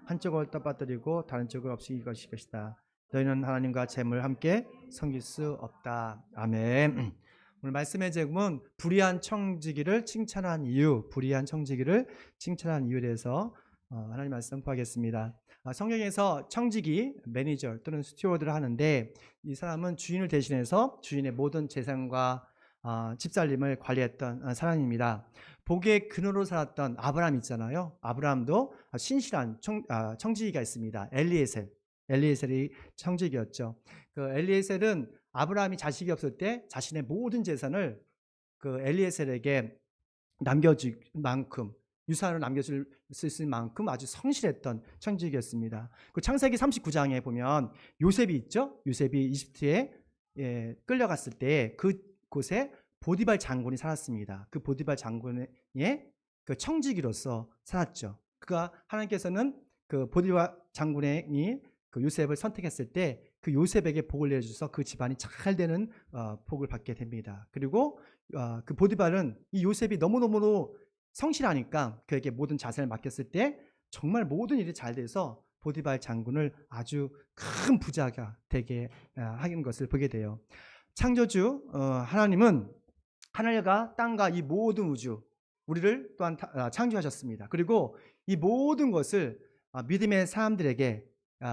한쪽을 떠받들이고 다른 쪽을 없애길 것이다. 너희는 하나님과 재물 함께 섬길 수 없다. 아멘. 오늘 말씀의 제목은 불의한 청지기를 칭찬한 이유, 불의한 청지기를 칭찬한 이유에 대해서 하나님 말씀 선포하겠습니다. 성경에서 청지기, 매니저 또는 스튜어드를 하는데 이 사람은 주인을 대신해서 주인의 모든 재산과 집살림을 관리했던 사람입니다. 복의 근원으로 살았던 아브라함 있잖아요. 아브라함도 신실한 청지기가 있습니다. 엘리에셀이 청지기였죠. 그 엘리에셀은 아브라함이 자식이 없을 때 자신의 모든 재산을 그 엘리에셀에게 남겨줄 만큼, 유산으로 남겨줄 수 있을 만큼 아주 성실했던 청지기였습니다. 그 창세기 39장에 보면 요셉이 있죠. 요셉이 이집트에 끌려갔을 때 그곳에 보디발 장군이 살았습니다. 그 보디발 장군의 그 청지기로서 살았죠. 그가 하나님께서는 그 보디발 장군이 그 요셉을 선택했을 때 그 요셉에게 복을 내주셔서 그 집안이 잘 되는 복을 받게 됩니다. 그리고 그 보디발은 이 요셉이 너무너무 성실하니까 그에게 모든 자산을 맡겼을 때 정말 모든 일이 잘 돼서 보디발 장군을 아주 큰 부자가 되게 하는 것을 보게 돼요. 창조주 하나님은 하늘과 땅과 이 모든 우주, 우리를 또한 창조하셨습니다. 그리고 이 모든 것을 믿음의 사람들에게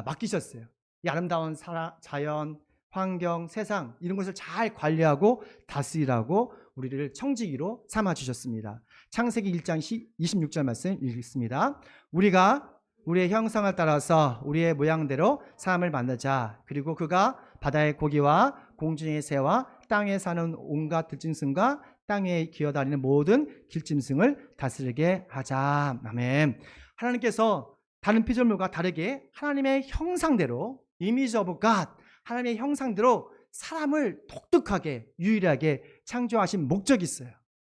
맡기셨어요. 이 아름다운 자연, 환경, 세상 이런 것을 잘 관리하고 다스리라고 우리를 청지기로 삼아 주셨습니다. 창세기 1장 26절 말씀 읽겠습니다. 우리가 우리의 형상을 따라서 우리의 모양대로 사람을 만들자. 그리고 그가 바다의 고기와 공중의 새와 땅에 사는 온갖 들짐승과 땅에 기어다니는 모든 길짐승을 다스리게 하자. 아멘. 하나님께서 다른 피조물과 다르게 하나님의 형상대로 이미지 오브 갓, 하나님의 형상대로 사람을 독특하게 유일하게 창조하신 목적이 있어요.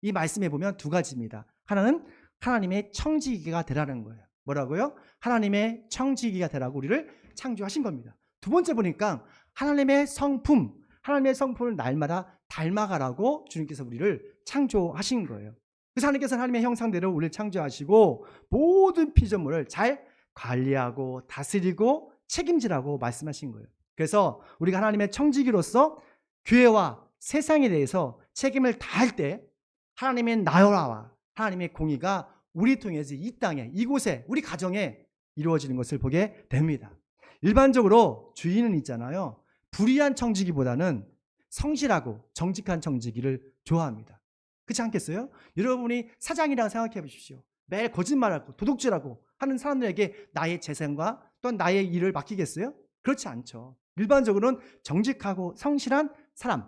이 말씀에 보면 두 가지입니다. 하나는 하나님의 청지기가 되라는 거예요. 뭐라고요? 하나님의 청지기가 되라고 우리를 창조하신 겁니다. 두 번째 보니까 하나님의 성품, 하나님의 성품을 날마다 닮아가라고 주님께서 우리를 창조하신 거예요. 그래서 하나님께서 하나님의 형상대로 우리를 창조하시고 모든 피조물을 잘 관리하고 다스리고 책임지라고 말씀하신 거예요. 그래서 우리가 하나님의 청지기로서 교회와 세상에 대해서 책임을 다할 때 하나님의 나라와 하나님의 공의가 우리 통해서 이 땅에, 이곳에, 우리 가정에 이루어지는 것을 보게 됩니다. 일반적으로 주인은 있잖아요. 불의한 청지기보다는 성실하고 정직한 청지기를 좋아합니다. 그렇지 않겠어요? 여러분이 사장이라고 생각해 보십시오. 매일 거짓말하고 도둑질하고 하는 사람들에게 나의 재산과 또는 나의 일을 맡기겠어요? 그렇지 않죠. 일반적으로는 정직하고 성실한 사람을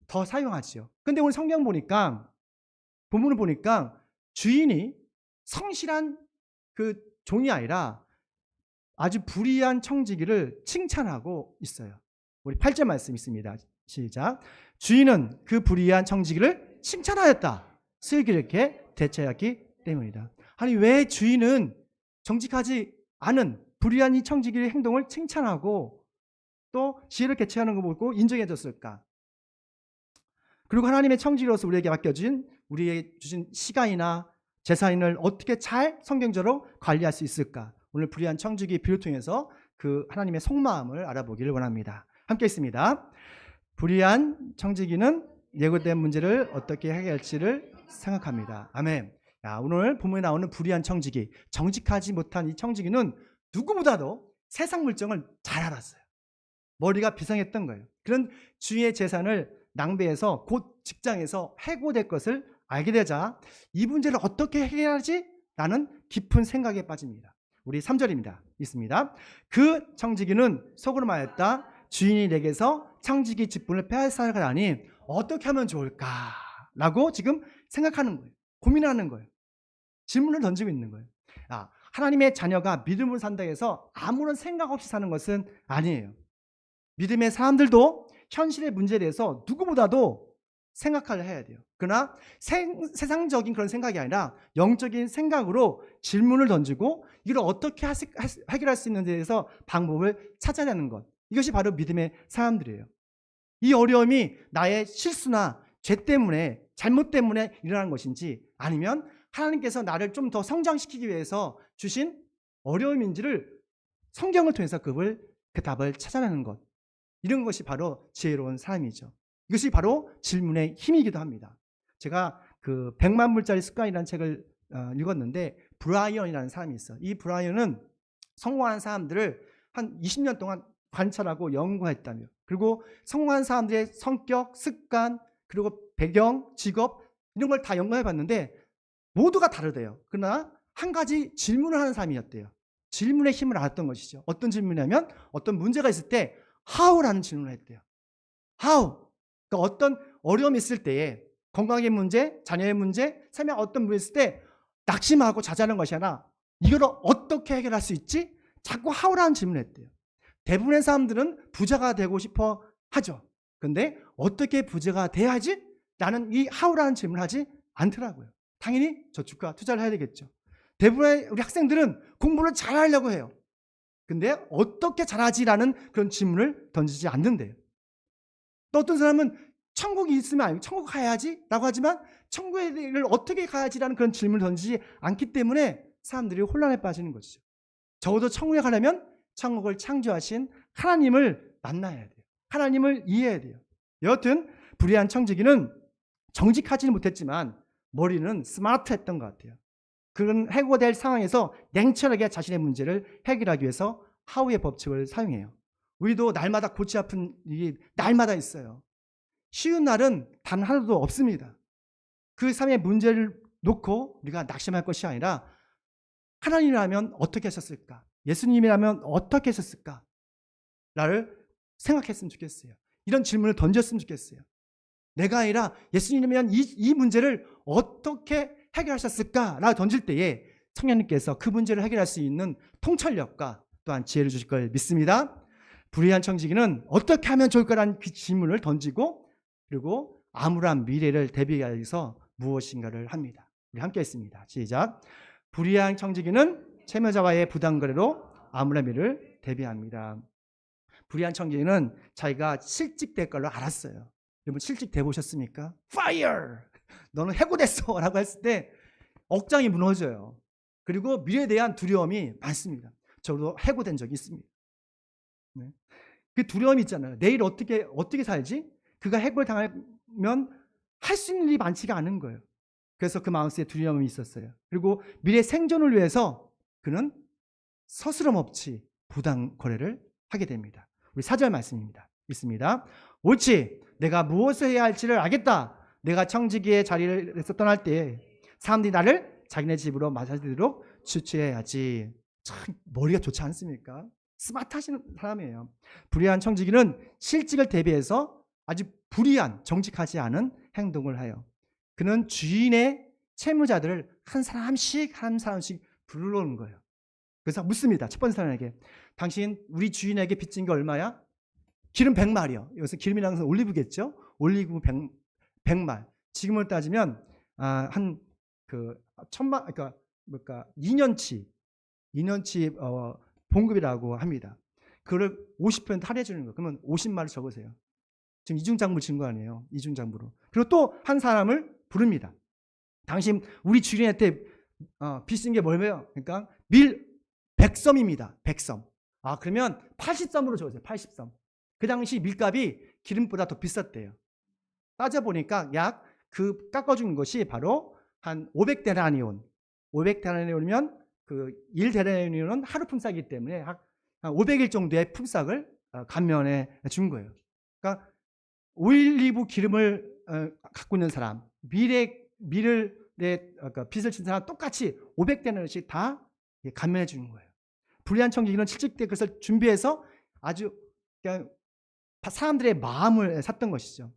더 사용하지요. 근데 오늘 성경 보니까, 본문을 보니까 주인이 성실한 그 종이 아니라 아주 불의한 청지기를 칭찬하고 있어요. 우리 8절 말씀 있습니다. 시작. 주인은 그 불의한 청지기를 칭찬하였다. 슬기롭게 대처하였기 때문이다. 아니, 왜 주인은 정직하지 않은 불의한 이 청지기의 행동을 칭찬하고 또 지혜롭게 대처하는 거 보고 인정해 줬을까? 그리고 하나님의 청지기로서 우리에게 맡겨진, 우리에게 주신 시간이나 재산을 어떻게 잘 성경적으로 관리할 수 있을까? 오늘 불의한 청지기 비유를 통해서 그 하나님의 속마음을 알아보기를 원합니다. 함께 있습니다. 불의한 청지기는 예고된 문제를 어떻게 해결할지를 생각합니다. 아멘. 오늘 본문에 나오는 불의한 청지기, 정직하지 못한 이 청지기는 누구보다도 세상 물정을 잘 알았어요. 머리가 비상했던 거예요. 그런 주인의 재산을 낭비해서 곧 직장에서 해고될 것을 알게 되자 이 문제를 어떻게 해결하지? 라는 깊은 생각에 빠집니다. 우리 3절입니다. 있습니다. 그 청지기는 속으로 말했다. 주인이 내게서 청지기 직분을 빼앗아가다니 어떻게 하면 좋을까? 라고 지금 생각하는 거예요. 고민하는 거예요. 질문을 던지고 있는 거예요. 하나님의 자녀가 믿음으로 산다고 해서 아무런 생각 없이 사는 것은 아니에요. 믿음의 사람들도 현실의 문제에 대해서 누구보다도 생각을 해야 돼요. 그러나 세상적인 그런 생각이 아니라 영적인 생각으로 질문을 던지고 이걸 어떻게 해결할 수 있는지에 대해서 방법을 찾아내는 것. 이것이 바로 믿음의 사람들이에요. 이 어려움이 나의 실수나 죄 때문에, 잘못 때문에 일어나는 것인지, 아니면 하나님께서 나를 좀 더 성장시키기 위해서 주신 어려움인지를 성경을 통해서 그 답을 찾아내는 것, 이런 것이 바로 지혜로운 사람이죠. 이것이 바로 질문의 힘이기도 합니다. 제가 그 100만 불짜리 습관이라는 책을 읽었는데, 브라이언이라는 사람이 있어요. 이 브라이언은 성공한 사람들을 한 20년 동안 관찰하고 연구했다며, 그리고 성공한 사람들의 성격, 습관, 그리고 배경, 직업, 이런 걸 다 연구해 봤는데 모두가 다르대요. 그러나 한 가지 질문을 하는 사람이었대요. 질문의 힘을 알았던 것이죠. 어떤 질문이냐면, 어떤 문제가 있을 때 how라는 질문을 했대요. how. 그러니까 어떤 어려움이 있을 때에, 건강의 문제, 자녀의 문제, 삶의 어떤 문제 있을 때 낙심하고 자자는 것이 아니라 이걸 어떻게 해결할 수 있지? 자꾸 how라는 질문을 했대요. 대부분의 사람들은 부자가 되고 싶어 하죠. 그런데 어떻게 부자가 돼야지? 나는 이 how라는 질문을 하지 않더라고요. 당연히 저축과 투자를 해야 되겠죠. 대부분의 우리 학생들은 공부를 잘하려고 해요. 근데 어떻게 잘하지라는 그런 질문을 던지지 않는데요. 또 어떤 사람은 천국이 있으면 아니고 천국 가야지 라고 하지만 천국을 어떻게 가야지라는 그런 질문을 던지지 않기 때문에 사람들이 혼란에 빠지는 것이죠. 적어도 천국에 가려면 천국을 창조하신 하나님을 만나야 돼요. 하나님을 이해해야 돼요. 여하튼 불의한 청지기는 정직하지는 못했지만 머리는 스마트했던 것 같아요. 그런 해고될 상황에서 냉철하게 자신의 문제를 해결하기 위해서 하우의 법칙을 사용해요. 우리도 날마다 골치 아픈 일이 날마다 있어요. 쉬운 날은 단 하나도 없습니다. 그 삶의 문제를 놓고 우리가 낙심할 것이 아니라, 하나님이라면 어떻게 하셨을까? 예수님이라면 어떻게 하셨을까? 라를 생각했으면 좋겠어요. 이런 질문을 던졌으면 좋겠어요. 내가 아니라 예수님이면 이 문제를 어떻게 해결하셨을까? 라고 던질 때에 성령님께서 그 문제를 해결할 수 있는 통찰력과 또한 지혜를 주실 걸 믿습니다. 불의한 청지기는 어떻게 하면 좋을까라는 그 질문을 던지고, 그리고 암울한 미래를 대비하기 위해서 무엇인가를 합니다. 우리 함께 했습니다. 시작. 불의한 청지기는 채무자와의 부당거래로 암울한 미래를 대비합니다. 불의한 청지기는 자기가 실직될 걸로 알았어요. 여러분 실직돼 보셨습니까? Fire! 너는 해고됐어! 라고 했을 때 억장이 무너져요. 그리고 미래에 대한 두려움이 많습니다. 저도 해고된 적이 있습니다. 네. 그 두려움이 있잖아요. 내일 어떻게 살지? 그가 해고당하면 할 수 있는 일이 많지가 않은 거예요. 그래서 그 마음속에 두려움이 있었어요. 그리고 미래 생존을 위해서 그는 서스럼 없이 부당 거래를 하게 됩니다. 우리 4절 말씀입니다. 있습니다. 옳지. 내가 무엇을 해야 할지를 알겠다. 내가 청지기의 자리에서 떠날 때 사람들이 나를 자기네 집으로 맞아들도록 주최해야지. 참 머리가 좋지 않습니까? 스마트하신 사람이에요. 불의한 청지기는 실직을 대비해서 아주 불의한, 정직하지 않은 행동을 해요. 그는 주인의 채무자들을 한 사람씩 불러오는 거예요. 그래서 묻습니다. 첫 번째 사람에게, 당신 우리 주인에게 빚진 게 얼마야? 기름 100말이요. 여기서 기름이라는 것은 올리브겠죠. 올리브 100말. 지금을 따지면 한 그 1000만, 그러니까 2년치 봉급이라고 합니다. 그걸 50% 할애해 주는 거예요. 그러면 50말을 적으세요. 지금 이중장부 진 거 아니에요. 이중장부로. 그리고 또 한 사람을 부릅니다. 당신 우리 주인한테 빚진 게 뭐예요? 그러니까 밀 100섬입니다. 100섬. 그러면 80섬으로 적으세요. 80섬. 그 당시 밀값이 기름보다 더 비쌌대요. 따져보니까 약 그 깎아준 것이 바로 한 500데나리온. 500데나리온이면 그 1데나리온은 하루 품삯이기 때문에 한 500일 정도의 품삯을 감면해 준 거예요. 그러니까 올리브 기름을 갖고 있는 사람, 밀을 빚을 진 사람 똑같이 500데나리온씩 다 감면해 주는 거예요. 불의한 청지기는 실직때 그것을 준비해서 아주 그냥 사람들의 마음을 샀던 것이죠.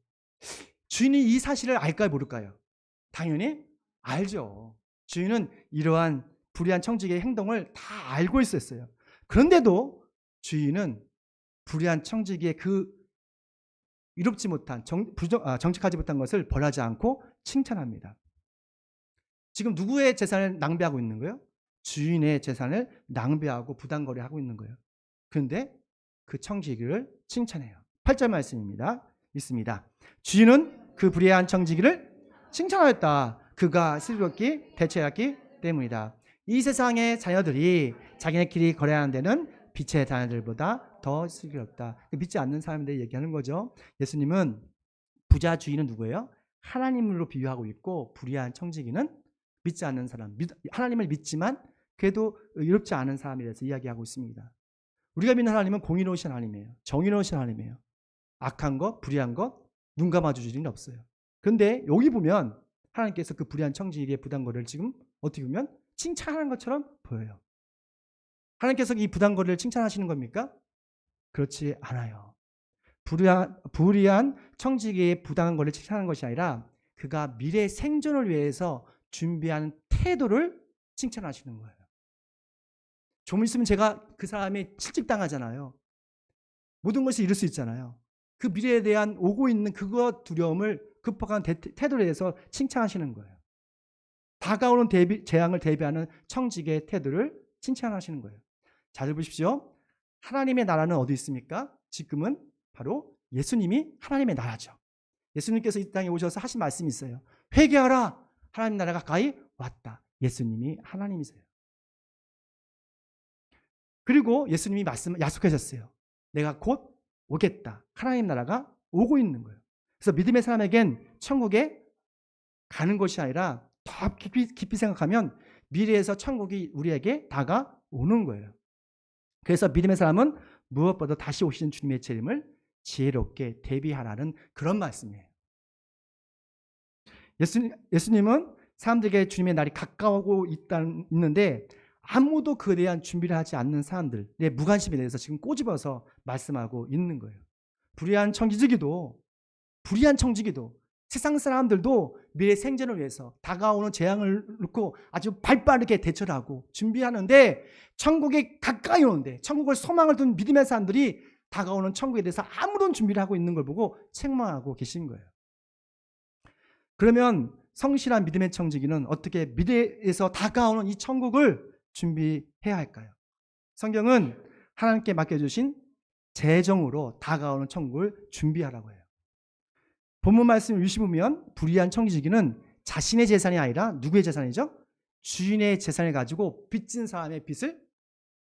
주인이 이 사실을 알까요, 모를까요? 당연히 알죠. 주인은 이러한 불의한 청지기의 행동을 다 알고 있었어요. 그런데도 주인은 불의한 청지기의 그 이롭지 못한 정직하지 못한 것을 벌하지 않고 칭찬합니다. 지금 누구의 재산을 낭비하고 있는 거예요? 주인의 재산을 낭비하고 부당거래하고 있는 거예요. 그런데 그 청지기를 칭찬해요. 8절 말씀입니다. 있습니다. 주인은 그 불의한 청지기를 칭찬하였다. 그가 슬기롭게 대처했기 때문이다. 이 세상의 자녀들이 자기네끼리 거래하는 데는 빛의 자녀들보다 더 슬기롭다. 믿지 않는 사람들 얘기하는 거죠. 예수님은 부자 주인은 누구예요? 하나님으로 비유하고 있고, 불의한 청지기는 믿지 않는 사람, 하나님을 믿지만 그래도 의롭지 않은 사람이라서 이야기하고 있습니다. 우리가 믿는 하나님은 공의로우신 하나님이에요. 정의로우신 하나님이에요. 악한 것, 불의한 것 눈 감아주실 일은 없어요. 그런데 여기 보면 하나님께서 그 불의한 청지기의 부당거래를 지금 어떻게 보면 칭찬하는 것처럼 보여요. 하나님께서 이 부당거래를 칭찬하시는 겁니까? 그렇지 않아요. 불의한 청지기의 부당거래를 칭찬하는 것이 아니라 그가 미래 생존을 위해서 준비하는 태도를 칭찬하시는 거예요. 좀 있으면 제가 그 사람이 실직당하잖아요. 모든 것이 이룰 수 있잖아요. 그 미래에 대한 오고 있는 그거 두려움을 극복한 태도에 대해서 칭찬하시는 거예요. 다가오는 재앙을 대비하는 청지기의 태도를 칭찬하시는 거예요. 잘 보십시오. 하나님의 나라는 어디 있습니까? 지금은 바로 예수님이 하나님의 나라죠. 예수님께서 이 땅에 오셔서 하신 말씀이 있어요. 회개하라. 하나님 나라가 가까이 왔다. 예수님이 하나님이세요. 그리고 예수님이 약속하셨어요. 내가 곧 오겠다. 하나님 나라가 오고 있는 거예요. 그래서 믿음의 사람에겐 천국에 가는 것이 아니라 더 깊이 생각하면 미래에서 천국이 우리에게 다가오는 거예요. 그래서 믿음의 사람은 무엇보다 다시 오시는 주님의 재림을 지혜롭게 대비하라는 그런 말씀이에요. 예수님은 사람들에게 주님의 날이 가까워오고 있는데 아무도 그에 대한 준비를 하지 않는 사람들의 무관심에 대해서 지금 꼬집어서 말씀하고 있는 거예요. 불의한 청지기도 세상 사람들도 미래 생존을 위해서 다가오는 재앙을 놓고 아주 발빠르게 대처를 하고 준비하는데, 천국이 가까이 오는데, 천국을 소망을 둔 믿음의 사람들이 다가오는 천국에 대해서 아무런 준비를 하고 있는 걸 보고 책망하고 계신 거예요. 그러면 성실한 믿음의 청지기는 어떻게 미래에서 다가오는 이 천국을 준비해야 할까요? 성경은 하나님께 맡겨주신 재정으로 다가오는 천국을 준비하라고 해요. 본문 말씀을 유심히 보면 불의한 청지기는 자신의 재산이 아니라 누구의 재산이죠? 주인의 재산을 가지고 빚진 사람의 빚을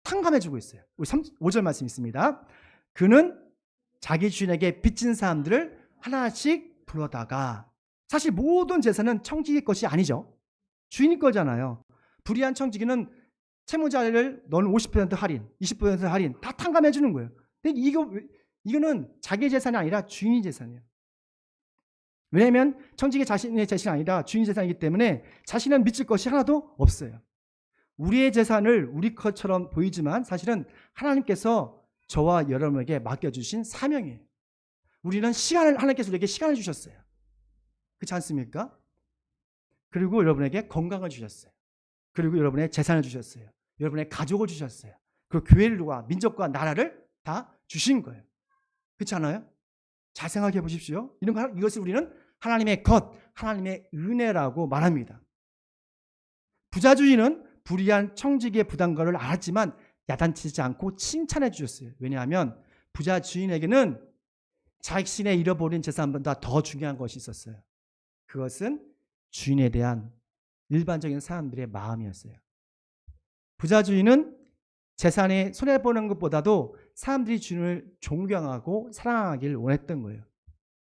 탕감해주고 있어요. 우리 5절 말씀 있습니다. 그는 자기 주인에게 빚진 사람들을 하나씩 불러다가, 사실 모든 재산은 청지기 것이 아니죠. 주인이 거잖아요. 불의한 청지기는 채무자를 너는 50% 할인, 20% 할인 다 탕감해 주는 거예요. 근데 이거는 자기 재산이 아니라 주인의 재산이에요. 왜냐하면 청지기 자신의 재산이 아니라 주인의 재산이기 때문에 자신은 믿을 것이 하나도 없어요. 우리의 재산을 우리 것처럼 보이지만 사실은 하나님께서 저와 여러분에게 맡겨주신 사명이에요. 우리는 하나님께서 우리에게 시간을 주셨어요. 그렇지 않습니까? 그리고 여러분에게 건강을 주셨어요. 그리고 여러분의 재산을 주셨어요. 여러분의 가족을 주셨어요. 그리고 교회와 민족과 나라를 다 주신 거예요. 그렇지 않아요? 잘 생각해 보십시오. 이것을 우리는 하나님의 것, 하나님의 은혜라고 말합니다. 부자주의는 불의한 청지기의 부당거래를 알았지만 야단치지 않고 칭찬해 주셨어요. 왜냐하면 부자 주인에게는 자신의 잃어버린 재산보다 더 중요한 것이 있었어요. 그것은 주인에 대한 일반적인 사람들의 마음이었어요. 부자 주인은 재산에 손해보는 것보다도 사람들이 주인을 존경하고 사랑하기를 원했던 거예요.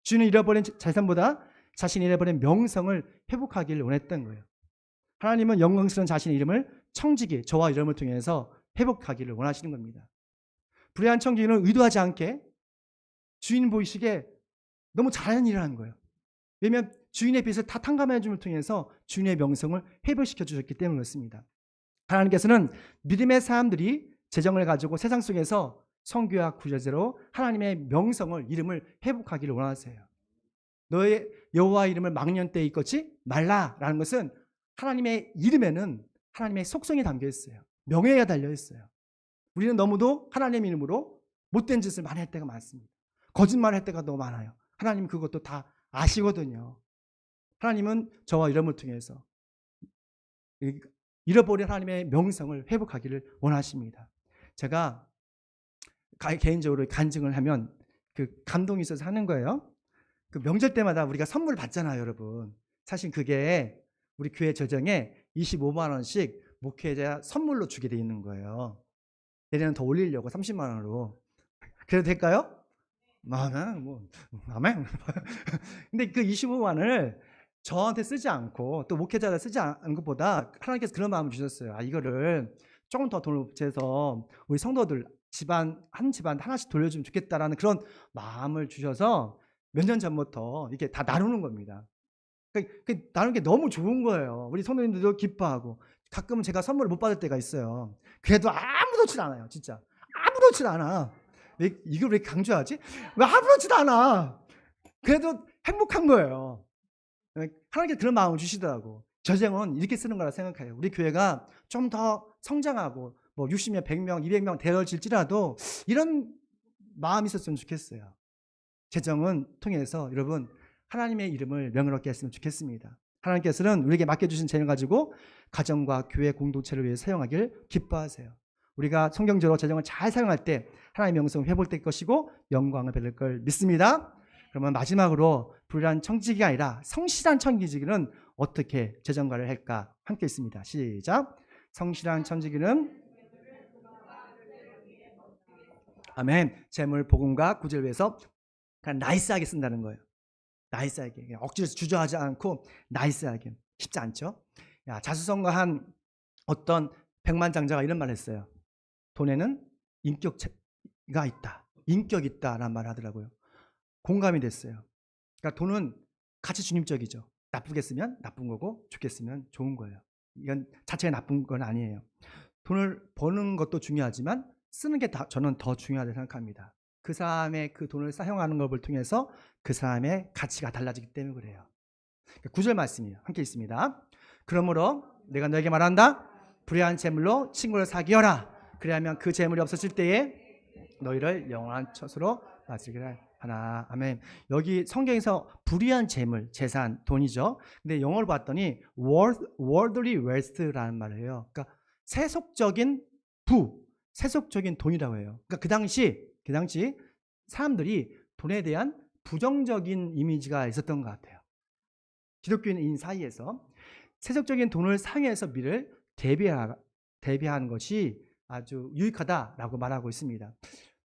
주인을 잃어버린 재산보다 자신이 잃어버린 명성을 회복하기를 원했던 거예요. 하나님은 영광스러운 자신의 이름을 청지기, 저와 여러분을 통해서 회복하기를 원하시는 겁니다. 불의한 청지기는 의도하지 않게 주인 보이시게 너무 잘하는 일을 하는 거예요. 왜냐하면 주인의 빚을 다 탕감해 줌을 통해서 주인의 명성을 회복시켜 주셨기 때문에 그렇습니다. 하나님께서는 믿음의 사람들이 재정을 가지고 세상 속에서 선교와 구제제로 하나님의 명성을, 이름을 회복하기를 원하세요. 너의 여호와 이름을 망령 때에 잊지 말라라는 것은 하나님의 이름에는 하나님의 속성이 담겨 있어요. 명예가 달려 있어요. 우리는 너무도 하나님 이름으로 못된 짓을 많이 할 때가 많습니다. 거짓말할 때가 너무 많아요. 하나님 그것도 다 아시거든요. 하나님은 저와 여러분을 통해서 잃어버린 하나님의 명성을 회복하기를 원하십니다. 제가 개인적으로 간증을 하면 그 감동이 있어서 하는 거예요. 그 명절 때마다 우리가 선물 받잖아요, 여러분. 사실 그게 우리 교회 재정에 25만 원씩 목회자 선물로 주게 돼 있는 거예요. 내년은 더 올리려고 30만 원으로. 그래도 될까요? 아멘. 근데 그 25만 원을 저한테 쓰지 않고 또 목회자가 쓰지 않은 것보다 하나님께서 그런 마음을 주셨어요. 이거를 조금 더 돈을 제서 우리 성도들 한 집안 하나씩 돌려주면 좋겠다라는 그런 마음을 주셔서 몇 년 전부터 이렇게 다 나누는 겁니다. 나누는 게 너무 좋은 거예요. 우리 성도님들도 기뻐하고. 가끔은 제가 선물을 못 받을 때가 있어요. 그래도 아무렇지도 않아요. 진짜 아무렇지도 않아. 이걸 왜 강조하지? 왜 아무렇지도 않아. 그래도 행복한 거예요. 하나님께서 그런 마음을 주시더라고. 저쟁은 이렇게 쓰는 거라 생각해요. 우리 교회가 좀 더 성장하고 60명, 100명, 200명 되어질지라도 이런 마음이 있었으면 좋겠어요. 재정은 통해서 여러분 하나님의 이름을 명예롭게 했으면 좋겠습니다. 하나님께서는 우리에게 맡겨주신 재능을 가지고 가정과 교회 공동체를 위해 사용하길 기뻐하세요. 우리가 성경적으로 재정을 잘 사용할 때 하나님의 명성을 회복될 것이고 영광을 받을 걸 믿습니다. 그러면 마지막으로 불의한 청지기가 아니라 성실한 청지기는 어떻게 재정관을 할까? 함께 있습니다. 시작. 성실한 청지기는 아멘. 재물, 복음과 구제를 위해서 그냥 나이스하게 쓴다는 거예요. 나이스하게. 억지로 주저하지 않고 나이스하게. 쉽지 않죠? 자수성가한 어떤 백만장자가 이런 말을 했어요. 돈에는 인격가 있다. 인격이 있다라는 말을 하더라고요. 공감이 됐어요. 그러니까 돈은 가치 중립적이죠. 나쁘게 쓰면 나쁜 거고 좋게 쓰면 좋은 거예요. 이건 자체가 나쁜 건 아니에요. 돈을 버는 것도 중요하지만 쓰는 게 저는 더 중요하다고 생각합니다. 그 사람의 그 돈을 사용하는 것을 통해서 그 사람의 가치가 달라지기 때문에 그래요. 9절 말씀이에요. 함께 있습니다. 그러므로 내가 너에게 말한다. 불의한 재물로 친구를 사귀어라. 그래야면 그 재물이 없어질 때에 너희를 영원한 처소로 맞으리라 하나. 아멘. 여기 성경에서 불의한 재물, 재산, 돈이죠. 근데 영어를 봤더니 worldly wealth라는 말을 해요. 그러니까 세속적인 세속적인 돈이라고 해요. 그러니까 그 당시 사람들이 돈에 대한 부정적인 이미지가 있었던 것 같아요. 기독교인 사이에서 세속적인 돈을 사용해서 미래를 대비하는 것이 아주 유익하다라고 말하고 있습니다.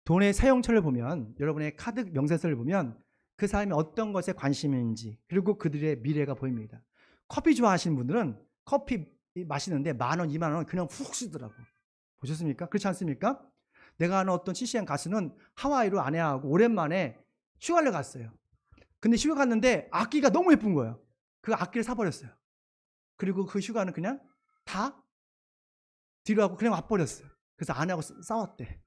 돈의 사용처를 보면 여러분의 카드 명세서를 보면 그 사람이 어떤 것에 관심이 있는지 그리고 그들의 미래가 보입니다. 커피 좋아하시는 분들은 커피 마시는데 10,000원, 20,000원 그냥 훅 쓰더라고. 보셨습니까? 그렇지 않습니까? 내가 아는 어떤 CCN 가수는 하와이로 아내하고 오랜만에 휴가를 갔어요. 근데 휴가 갔는데 악기가 너무 예쁜 거예요. 그 악기를 사버렸어요. 그리고 그 휴가는 그냥 다 뒤로 하고 그냥 와버렸어요. 그래서 아내하고 싸웠대.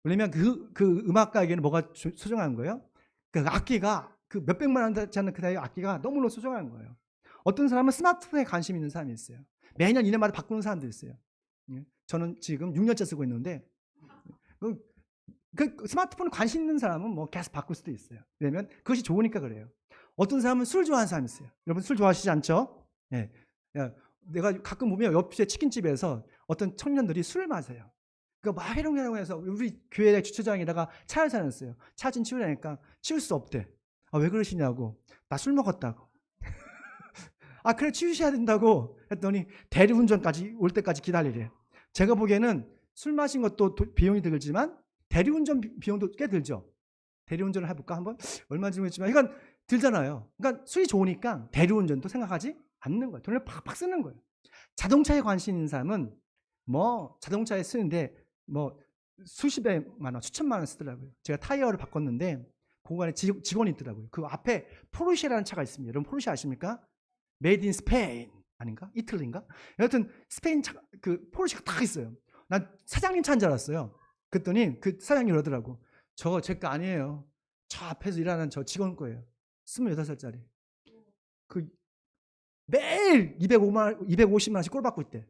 왜냐면 그 음악가에게는 뭐가 소중한 거예요? 그 악기가 그 몇백만 원 되지 않는 그 악기가 너무너무 소중한 거예요. 어떤 사람은 스마트폰에 관심 있는 사람이 있어요. 매년 2년마다 바꾸는 사람도 있어요. 저는 지금 6년째 쓰고 있는데 그 스마트폰에 관심 있는 사람은 뭐 계속 바꿀 수도 있어요. 왜냐면 그것이 좋으니까 그래요. 어떤 사람은 술 좋아하는 사람이 있어요. 여러분 술 좋아하시지 않죠? 네. 내가 가끔 보면 옆에 치킨집에서 어떤 청년들이 술을 마세요. 그러니까 막 해롱해롱 해서 우리 교회 주차장에다가 차를 사놨어요. 차 좀 치우라니까 치울 수 없대. 왜 그러시냐고. 나 술 먹었다고. 그래 치우셔야 된다고 했더니 대리운전까지 올 때까지 기다리래. 제가 보기에는 술 마신 것도 비용이 들지만 대리운전 비용도 꽤 들죠. 대리운전을 해볼까 한번? 얼마인지 모르겠지만 이건 들잖아요. 그러니까 술이 좋으니까 대리운전도 생각하지 않는 거예요. 돈을 팍팍 쓰는 거예요. 자동차에 관심 있는 사람은 뭐 자동차에 쓰는데 뭐 수십만 원, 수천만 원 쓰더라고요. 제가 타이어를 바꿨는데 공간에 직원이 있더라고요. 그 앞에 포르쉐라는 차가 있습니다. 여러분 포르쉐 아십니까? 메이드 인 스페인 아닌가? 이틀리인가? 여하튼 스페인 차, 그 포르쉐가 딱 있어요. 난 사장님 차인 줄 알았어요. 그랬더니 그 사장님이 그러더라고. 저거 제 거 아니에요. 저 앞에서 일하는 저 직원 거예요. 28살짜리. 그 매일 250만 원씩 꼴 받고 있대.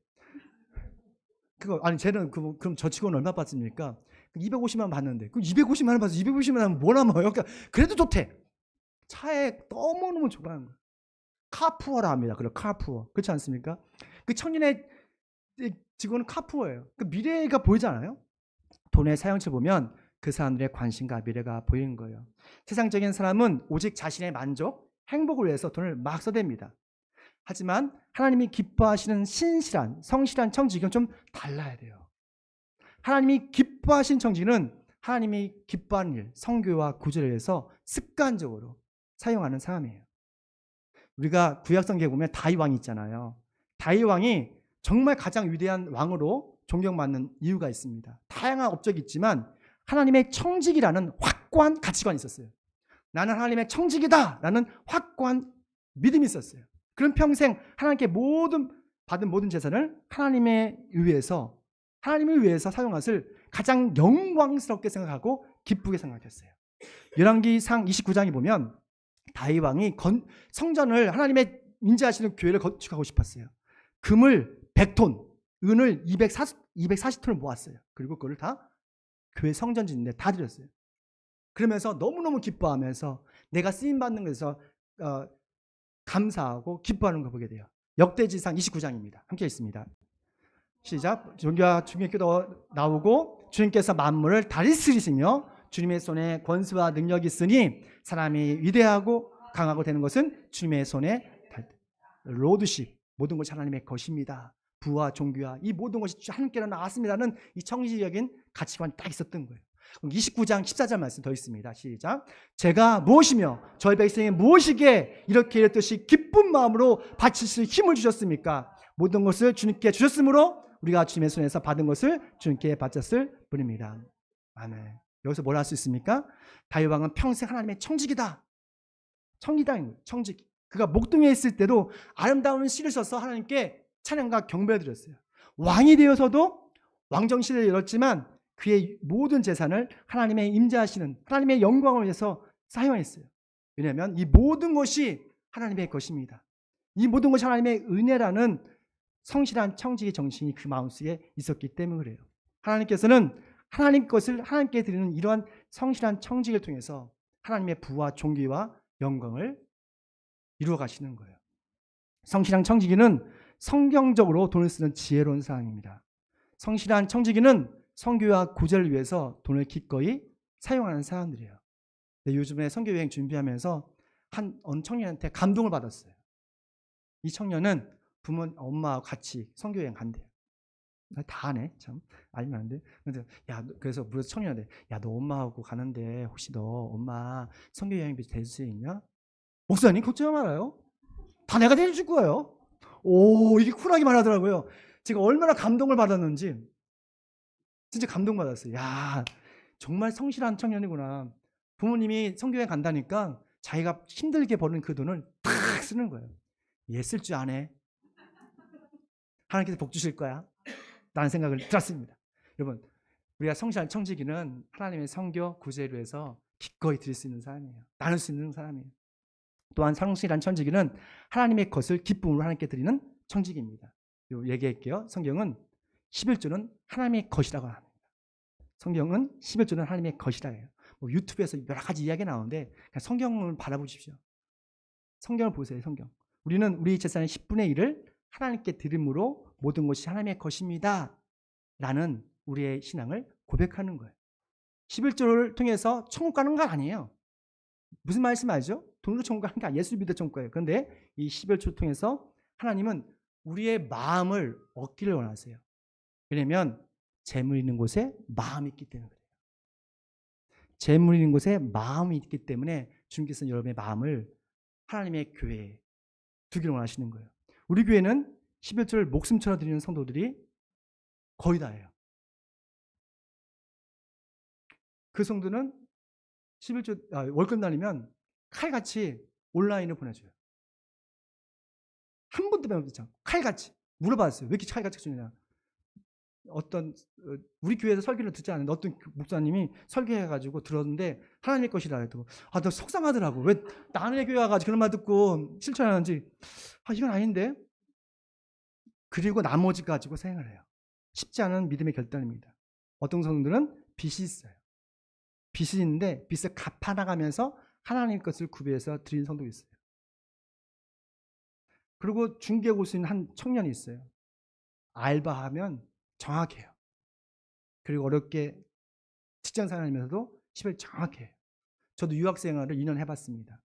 그거 아니 쟤는 그럼 저 직원은 얼마 받습니까? 250만 원 받는데 그럼 250만 원 받아서 250만 원 하면 뭐 남아요? 그러니까 그래도 좋대. 차에 너무너무 좋아하는 거예요. 카푸어라 합니다. 그래 카푸어. 그렇지 않습니까? 그 청년의 직원은 카푸어예요. 그 미래가 보이잖아요. 돈의 사용처 보면 그 사람들의 관심과 미래가 보이는 거예요. 세상적인 사람은 오직 자신의 만족, 행복을 위해서 돈을 막 써댑니다. 하지만 하나님이 기뻐하시는 신실한 성실한 청지기는 좀 달라야 돼요. 하나님이 기뻐하신 청지기는 하나님이 기뻐하는 일, 성교와 구제를 위해서 습관적으로 사용하는 사람이에요. 우리가 구약성경에 보면 다윗 왕이 있잖아요. 다윗 왕이 정말 가장 위대한 왕으로 존경받는 이유가 있습니다. 다양한 업적이 있지만 하나님의 청지기라는 확고한 가치관이 있었어요. 나는 하나님의 청지기다 라는 확고한 믿음이 있었어요. 그런 평생 하나님께 받은 모든 재산을 하나님을 위해서 사용한 것을 가장 영광스럽게 생각하고 기쁘게 생각했어요. 열왕기상 29장에 보면 다윗 왕이 성전을 하나님의 임재하시는 교회를 건축하고 싶었어요. 금을 100톤, 은을 240톤을 모았어요. 그리고 그걸 다 교회 성전 짓는데 다 드렸어요. 그러면서 너무너무 기뻐하면서 내가 쓰임받는 것에서 감사하고 기뻐하는 걸 보게 돼요. 역대지상 29장입니다. 함께 있습니다. 시작. 종교와 주님의 기도 나오고 주님께서 만물을 다스리시며 주님의 손에 권수와 능력이 있으니 사람이 위대하고 강하고 되는 것은 주님의 손에 로드십 모든 것이 하나님의 것입니다. 부와 종교와 이 모든 것이 하나님께로 나왔습니다는 이 청지적인 가치관이 딱 있었던 거예요. 29장 14절 말씀 더 있습니다. 시작. 제가 무엇이며 저희 백성이 무엇이기에 이렇게 이랬듯이 기쁜 마음으로 바칠 수 힘을 주셨습니까? 모든 것을 주님께 주셨으므로 우리가 주님의 손에서 받은 것을 주님께 바쳤을 뿐입니다. 아멘. 여기서 뭘 할 수 있습니까? 다윗 왕은 평생 하나님의 청지기다. 청지기다인 거예요. 청지기. 그가 목동에 있을 때도 아름다운 시를 써서 하나님께 찬양과 경배를 드렸어요. 왕이 되어서도 왕정시대를 열었지만 그의 모든 재산을 하나님의 임재하시는 하나님의 영광을 위해서 사용했어요. 왜냐하면 이 모든 것이 하나님의 것입니다. 이 모든 것이 하나님의 은혜라는 성실한 청지기 정신이 그 마음속에 있었기 때문에 그래요. 하나님께서는 하나님 것을 하나님께 드리는 이러한 성실한 청지기를 통해서 하나님의 부와 존귀와 영광을 이루어 가시는 거예요. 성실한 청지기는 성경적으로 돈을 쓰는 지혜로운 사람입니다. 성실한 청지기는 선교와 구제를 위해서 돈을 기꺼이 사용하는 사람들이에요. 요즘에 선교 여행 준비하면서 한 어느 청년한테 감동을 받았어요. 이 청년은 엄마와 같이 선교 여행 간대요. 다 아네, 참. 알면 안 돼. 그래서 물어서 청년한테, 야, 너 엄마하고 가는데 혹시 너 엄마 선교 여행비 대줄 수 있냐? 목사님, 걱정 말아요. 다 내가 대줄 거예요. 오, 이게 쿨하게 말하더라고요. 제가 얼마나 감동을 받았는지 진짜 감동받았어요. 야, 정말 성실한 청년이구나. 부모님이 선교여행 간다니까 자기가 힘들게 버는 그 돈을 탁 쓰는 거예요. 얘 쓸 줄 아네. 하나님께서 복 주실 거야. 라는 생각을 들었습니다. 여러분, 우리가 성실한 청지기는 하나님의 선교 구제를 위해서 기꺼이 드릴 수 있는 사람이에요. 나눌 수 있는 사람이에요. 또한 성실한 청지기는 하나님의 것을 기쁨으로 하나님께 드리는 청지기입니다. 얘기할게요. 성경은 11조는 하나님의 것이라고 합니다. 성경은 11조는 하나님의 것이라 해요. 유튜브에서 여러 가지 이야기가 나오는데 그냥 성경을 바라보십시오. 성경을 보세요. 성경. 우리는 우리 재산의 10분의 1을 하나님께 드림으로 모든 것이 하나님의 것입니다 라는 우리의 신앙을 고백하는 거예요. 11조를 통해서 천국 가는 건 아니에요. 무슨 말씀 알죠? 돈으로 천국 가는 게 아니에요. 예수를 믿어 천국 가요. 그런데 이 11조를 통해서 하나님은 우리의 마음을 얻기를 원하세요. 왜냐하면 재물 있는 곳에 마음이 있기 때문에 그래요. 재물 있는 곳에 마음이 있기 때문에 주님께서는 여러분의 마음을 하나님의 교회에 두기를 원하시는 거예요. 우리 교회는 11조를 목숨처럼 드리는 성도들이 거의 다예요. 그 성도는 11조 월급 날리면 칼같이 온라인을 보내줘요. 한 번도 빼먹지 않고 칼같이 물어봤어요. 왜 이렇게 칼같이 주느냐. 우리 교회에서 설교를 듣지 않는데 어떤 목사님이 설교해가지고 들었는데 하나님의 것이라 해도 너 속상하더라고. 왜 나는 교회 와가지고 그런 말 듣고 실천하는지 이건 아닌데. 그리고 나머지 가지고 생각을 해요. 쉽지 않은 믿음의 결단입니다. 어떤 성도들은 빚이 있어요. 빚이 있는데 빚을 갚아나가면서 하나님 것을 구비해서 드리는 성도가 있어요. 그리고 중개에 올 수 있는 한 청년이 있어요. 알바하면 정확해요. 그리고 어렵게 직장생활하면서도 10을 정확해요. 저도 유학생활을 2년 해봤습니다.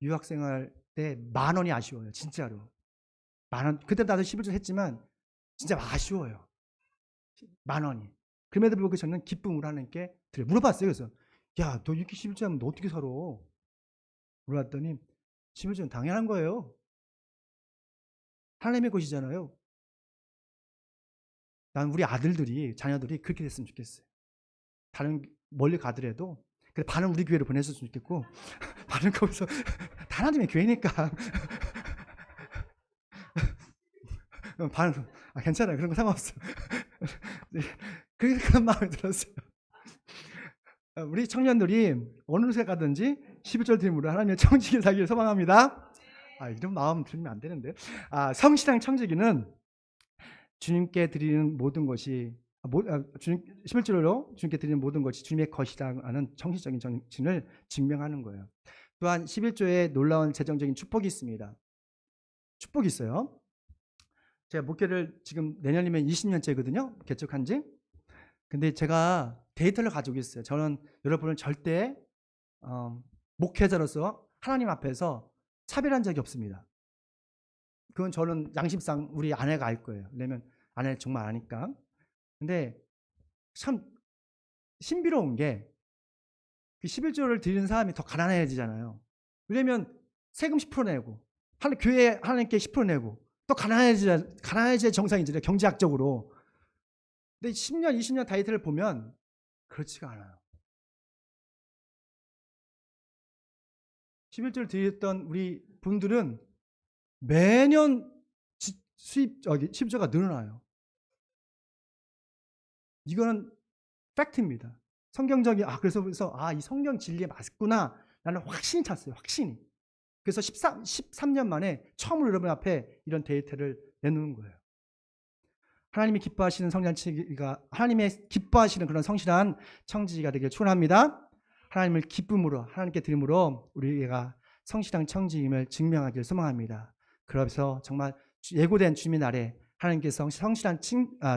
유학생활 때 10,000원이 아쉬워요. 진짜로. 10,000원. 그때 나도 11조 했지만 진짜 아쉬워요. 10,000원이. 그럼에도 불구하고 저는 기쁨으로 하나님께 물어봤어요. 그래서 야, 너 이렇게 11조 하면 너 어떻게 살아? 물어봤더니 11조는 당연한 거예요. 하나님의 것이잖아요. 난 우리 아들들이, 자녀들이 그렇게 됐으면 좋겠어요. 다른 멀리 가더라도 그래, 반은 우리 교회로 보냈으면 좋겠고 반은 거기서 다 하나님의 교회니까 반은 괜찮아요. 그런 거 상관없어. 그런 마음이 들었어요. 우리 청년들이 어느 곳에 가든지 11절 드림으로 하나님의 청지기 살기를 소망합니다. 이런 마음 들면 안 되는데. 성신앙 청지기는 주님께 드리는 모든 것이 11절로 주님께 드리는 모든 것이 주님의 것이라는 정신적인 정신을 증명하는 거예요. 또한 11조에 놀라운 재정적인 축복이 있습니다. 축복이 있어요. 제가 목회를 지금 내년이면 20년째거든요. 개척한 지. 근데 제가 데이터를 가지고 있어요. 저는 여러분을 절대 목회자로서 하나님 앞에서 차별한 적이 없습니다. 그건 저는 양심상 우리 아내가 알 거예요. 왜냐면 아내는 정말 아니까. 근데 참 신비로운 게 그 11조를 드리는 사람이 더 가난해지잖아요. 왜냐면 세금 10% 내고 교회 하나님께 10% 내고 또 가난해질 정상이잖아요. 경제학적으로. 근데 10년, 20년 다이어트를 보면 그렇지가 않아요. 11조를 드렸던 우리 분들은 매년 수입 11조가 늘어나요. 이거는 팩트입니다. 성경적인 그래서 이 성경 진리에 맞구나 라는 확신이 찼어요. 확신이. 그래서 13년 만에 처음으로 여러분 앞에 이런 데이터를 내놓는 거예요. 하나님이 기뻐하시는 하나님의 기뻐하시는 그런 성실한 청지기가 되길 축원합니다. 하나님을 기쁨으로 하나님께 드림으로 우리가 성실한 청지임을 증명하기를 소망합니다. 그래서 정말 예고된 주님의 날에 하나님께서 성실한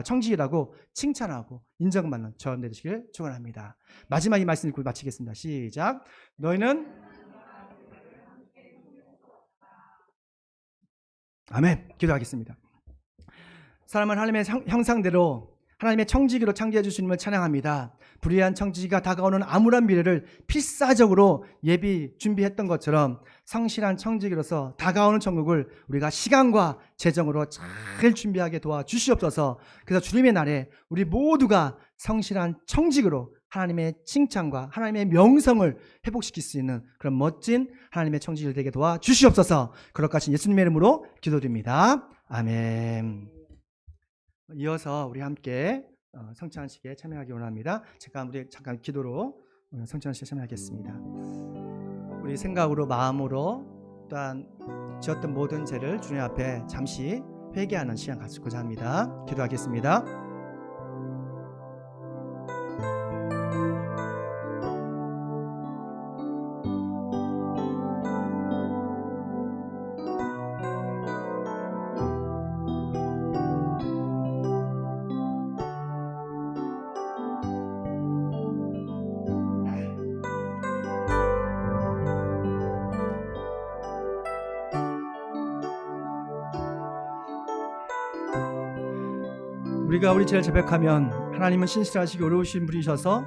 청지기라고 칭찬하고 인정받는 저와 되시길 축원합니다. 마지막 이 말씀 읽고 마치겠습니다. 시작. 너희는 아멘. 기도하겠습니다. 사람은 하나님의 형상대로 하나님의 청지기로 창조해 주시님을 찬양합니다. 불의한 청지기가 다가오는 암울한 미래를 필사적으로 준비했던 것처럼 성실한 청지기로서 다가오는 천국을 우리가 시간과 재정으로 잘 준비하게 도와주시옵소서. 그래서 주님의 날에 우리 모두가 성실한 청지기로 하나님의 칭찬과 하나님의 명성을 회복시킬 수 있는 그런 멋진 하나님의 청지기를 되게 도와주시옵소서. 그렇게 하신 예수님의 이름으로 기도드립니다. 아멘. 이어서 우리 함께 성찬식에 참여하기 원합니다. 우리 잠깐 기도로 성찬식에 참여하겠습니다. 우리 생각으로 마음으로 또한 지었던 모든 죄를 주님 앞에 잠시 회개하는 시간 갖고자 합니다. 기도하겠습니다. 우리가 우리 죄를 자백하면 하나님은 신실하시고 의로우신 분이셔서